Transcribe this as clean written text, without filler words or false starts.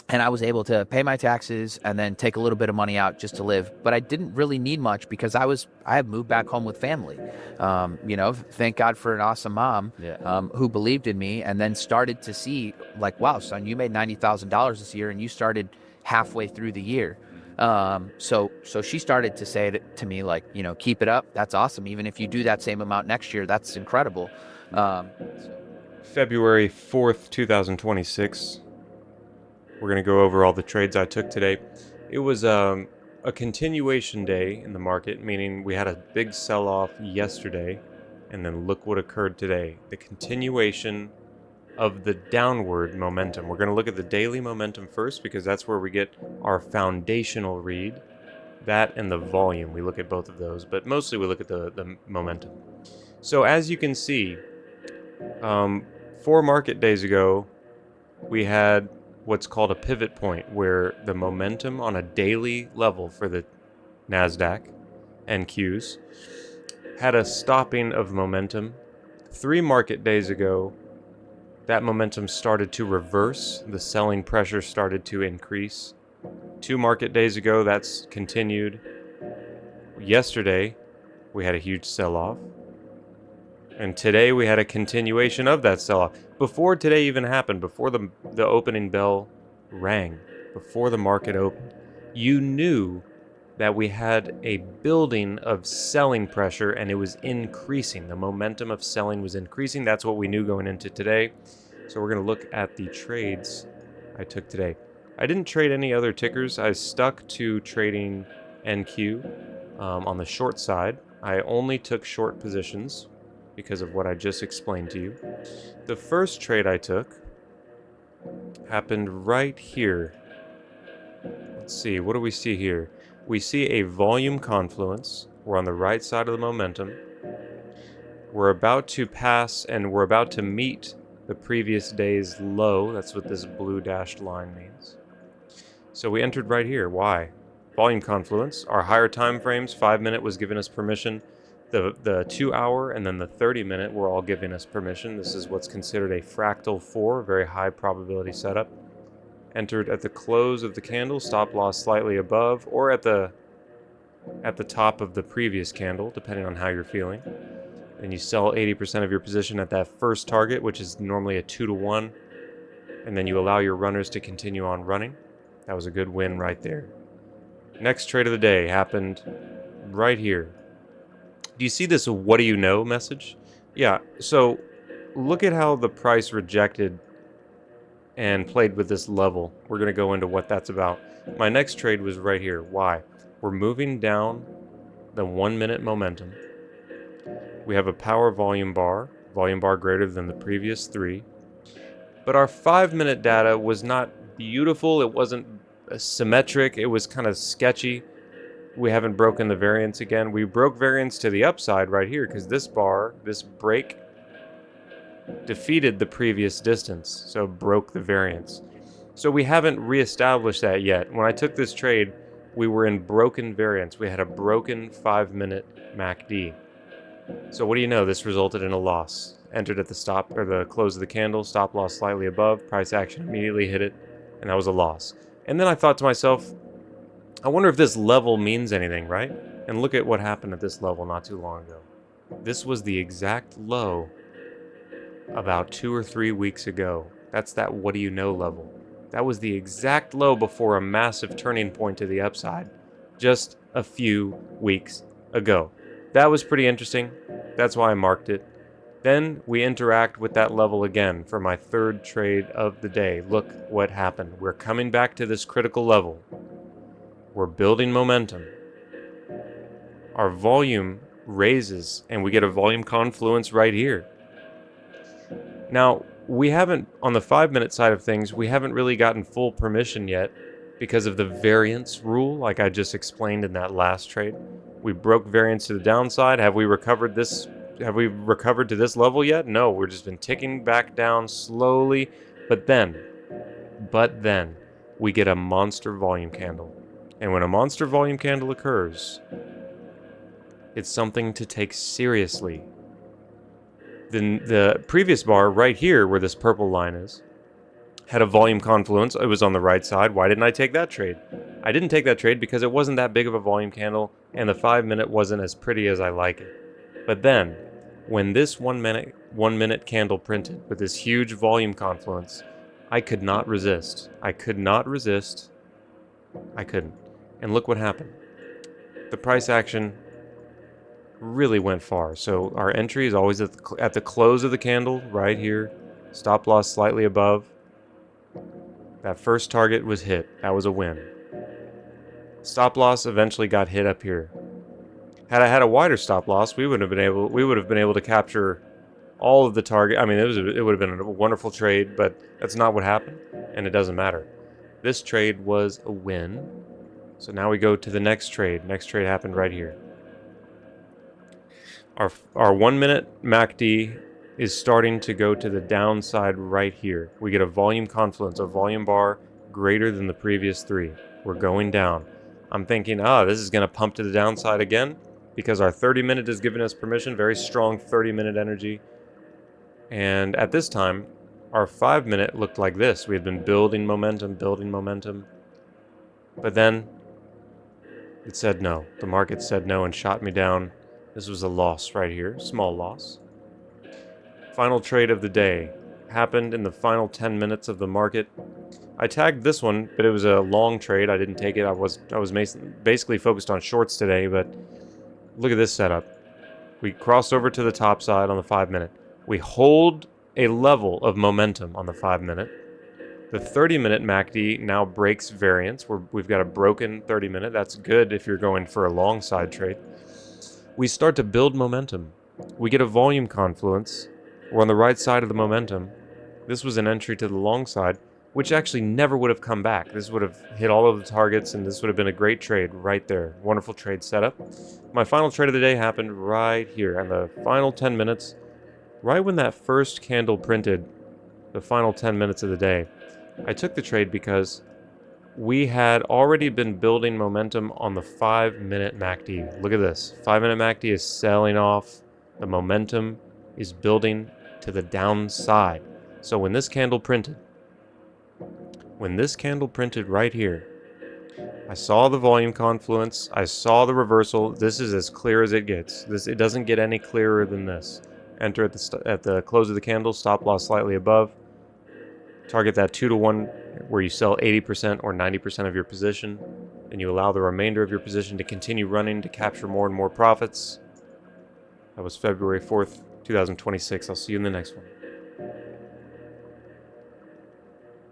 And I was able to pay my taxes and then take a little bit of money out just to live. But I didn't really need much because I had moved back home with family. Thank God for an awesome mom who believed in me and then started to see like, wow, son, you made $90,000 this year and you started halfway through the year. So she started to say to me like, keep it up. That's awesome. Even if you do that same amount next year, that's incredible. Um, February 4th, 2026. We're going to go over all the trades I took today. It was a continuation day in the market, meaning we had a big sell-off yesterday, and then look what occurred today. The continuation of the downward momentum. We're going to look at the daily momentum first because that's where we get our foundational read. That and the volume. We look at both of those, but mostly we look at the momentum. So as you can see, 4 market days ago, we had what's called a pivot point, where the momentum on a daily level for the NASDAQ and Qs had a stopping of momentum. 3 market days ago, that momentum started to reverse. The selling pressure started to increase. 2 market days ago, that's continued. Yesterday, we had a huge sell-off. And today we had a continuation of that sell-off. Before today even happened, before the opening bell rang, before the market opened, you knew that we had a building of selling pressure and it was increasing. The momentum of selling was increasing. That's what we knew going into today. So we're going to look at the trades I took today. I didn't trade any other tickers. I stuck to trading NQ on the short side. I only took short positions because of what I just explained to you. The first trade I took happened right here. Let's see, what do we see here? We see a volume confluence. We're on the right side of the momentum. We're about to pass and we're about to meet the previous day's low. That's what this blue dashed line means. So we entered right here. Why? Volume confluence. Our higher time frames, 5-minute was giving us permission. The 2-hour and then the 30-minute were all giving us permission. This is what's considered a fractal 4, very high probability setup. Entered at the close of the candle, stop loss slightly above, or at the top of the previous candle, depending on how you're feeling. And you sell 80% of your position at that first target, which is normally a 2-to-1, and then you allow your runners to continue on running. That was a good win right there. Next trade of the day happened right here. Do you see this what do you know message? Yeah, so look at how the price rejected and played with this level. We're going to go into what that's about. My next trade was right here. Why? We're moving down the 1-minute momentum. We have a power volume bar greater than the previous 3. But our 5-minute data was not beautiful. It wasn't symmetric. It was kind of sketchy. We haven't broken the variance again. We broke variance to the upside right here because this bar, this break, defeated the previous distance, so broke the variance. So we haven't reestablished that yet. When I took this trade, we were in broken variance. We had a broken 5-minute MACD. So what do you know? This resulted in a loss. Entered at the stop or the close of the candle, stop loss slightly above, price action immediately hit it, and that was a loss. And then I thought to myself, I wonder if this level means anything, right? And look at what happened at this level not too long ago. This was the exact low about 2 or 3 weeks ago. That's that what do you know level. That was the exact low before a massive turning point to the upside just a few weeks ago. That was pretty interesting. That's why I marked it. Then we interact with that level again for my third trade of the day. Look what happened. We're coming back to this critical level. We're building momentum. Our volume raises and we get a volume confluence right here. Now, we haven't, on the 5-minute side of things, we haven't really gotten full permission yet because of the variance rule, like I just explained in that last trade. We broke variance to the downside. Have we recovered to this level yet? No, we've just been ticking back down slowly. But then, we get a monster volume candle. And when a monster volume candle occurs, it's something to take seriously. The previous bar right here, where this purple line is, had a volume confluence. It was on the right side. Why didn't I take that trade? I didn't take that trade because it wasn't that big of a volume candle, and the 5-minute wasn't as pretty as I like it. But then, when this 1 minute candle printed with this huge volume confluence, I could not resist. I could not resist. I couldn't. And look what happened. The price action really went far. So our entry is always at the close of the candle, right here. Stop loss slightly above. That first target was hit. That was a win. Stop loss eventually got hit up here. Had I had a wider stop loss, we would have been able to capture all of the target. I mean, it would have been a wonderful trade, but that's not what happened, and it doesn't matter. This trade was a win. So now we go to the next trade. Next trade happened right here. Our 1 minute MACD is starting to go to the downside right here. We get a volume confluence, a volume bar greater than the previous three. We're going down. I'm thinking, this is going to pump to the downside again because our 30-minute is giving us permission, very strong 30-minute energy. And at this time, our 5-minute looked like this. We had been building momentum. But then it said no. The market said no and shot me down. This was a loss right here, small loss. Final trade of the day happened in the final 10 minutes of the market. I tagged this one, but it was a long trade. I didn't take it. I was basically focused on shorts today, but look at this setup. We crossed over to the top side on the 5-minute. We hold a level of momentum on the 5-minute. The 30-minute MACD now breaks variance. We've got a broken 30-minute. That's good if you're going for a long side trade. We start to build momentum. We get a volume confluence. We're on the right side of the momentum. This was an entry to the long side, which actually never would have come back. This would have hit all of the targets, and this would have been a great trade right there. Wonderful trade setup. My final trade of the day happened right here in the final 10 minutes, right when that first candle printed, the final 10 minutes of the day. I took the trade because we had already been building momentum on the 5-minute MACD. Look at this. 5-minute MACD is selling off. The momentum is building to the downside. So when this candle printed right here, I saw the volume confluence. I saw the reversal. This is as clear as it gets. It doesn't get any clearer than this. Enter at the close of the candle. Stop loss slightly above. Target that 2-to-1 where you sell 80% or 90% of your position, and you allow the remainder of your position to continue running to capture more and more profits. That was February 4th, 2026. I'll see you in the next one.